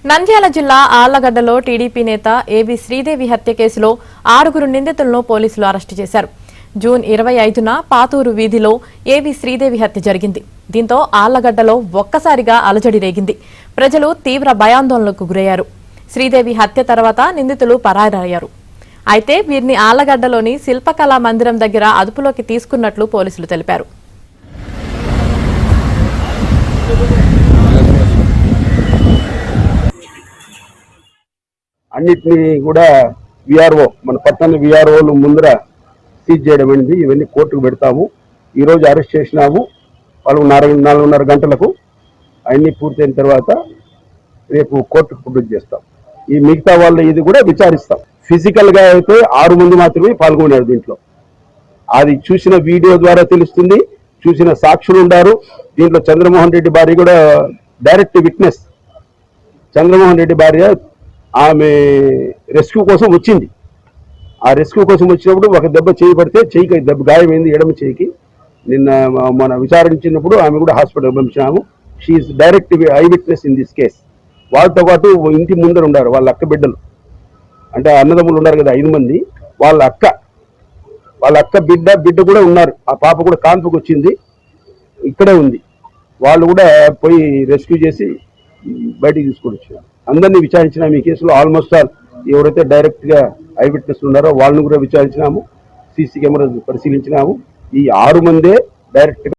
నంద్యాల జిల్లా ఆళ్లగడ్డలో టీడీపీ నేత ఏబీ శ్రీదేవి హత్య కేసులో 6 నిందితులను పోలీసులు అరెస్టు చేశారు. జూన్ 25న పాతూరు వీధిలో ఏబీ శ్రీదేవి హత్య జరిగింది. దీంతో ఆళ్లగడ్డలో ఒక్కసారిగా అలజడి రేగింది. ప్రజలు తీవ్ర భయాందోళనకు గురయ్యారు. శ్రీదేవి హత్య తర్వాత నిందితులు పరారయ్యారు. అయితే వీరిని ఆళ్లగడ్డలోని శిల్పకళా మందిరం దగ్గర అదుపులోకి తీసుకున్నట్లు పోలీసులు తెలిపారు. అన్నిటినీ కూడా విఆర్ఓ మన పట్టణ విఆర్ఓలు ముందర సీజ్ చేయడం అనేది ఇవన్నీ కోర్టుకు పెడతాము. ఈరోజు అరెస్ట్ చేసినాము. వాళ్ళు 4:30 గంటలకు అన్నీ పూర్తయిన తర్వాత రేపు కోర్టుకు ప్రొడ్యూస్ చేస్తాం. ఈ మిగతా వాళ్ళ ఇది కూడా విచారిస్తాం. ఫిజికల్గా అయితే 6 మంది మాత్రమే పాల్గొన్నారు దీంట్లో. అది చూసిన వీడియో ద్వారా తెలుస్తుంది. చూసిన సాక్షులు ఉన్నారు. దీంట్లో చంద్రమోహన్ రెడ్డి భార్య కూడా డైరెక్ట్ విట్నెస్. చంద్రమోహన్ రెడ్డి భార్య ఆమె రెస్క్యూ కోసం వచ్చింది. ఆ రెస్క్యూ కోసం వచ్చినప్పుడు ఒక దెబ్బ చేయి పడితే చేయికి దెబ్బ గాయమైంది, ఎడమ చేయికి. నిన్న మన విచారించినప్పుడు ఆమె కూడా హాస్పిటల్ పంపించినాము. She is direct eyewitness in this case. వాళ్ళతో పాటు ఇంటి ముందర ఉన్నారు వాళ్ళ అక్క బిడ్డలు, అంటే అన్నదమ్ములు ఉన్నారు కదా 5 మంది. వాళ్ళ అక్క బిడ్డ కూడా ఉన్నారు. ఆ పాప కూడా కాన్పుకి వచ్చింది, ఇక్కడే ఉంది. వాళ్ళు కూడా పోయి రెస్క్యూ చేసి బయటికి తీసుకొని వచ్చినారు. అందరినీ విచారించినాము. ఈ కేసులో ఆల్మోస్ట్ ఆల్ ఎవరైతే డైరెక్ట్గా ఐ విట్నెస్ ఉన్నారో వాళ్ళని కూడా విచారించినాము. CC camera పరిశీలించినాము. ఈ 6 మందే డైరెక్ట్గా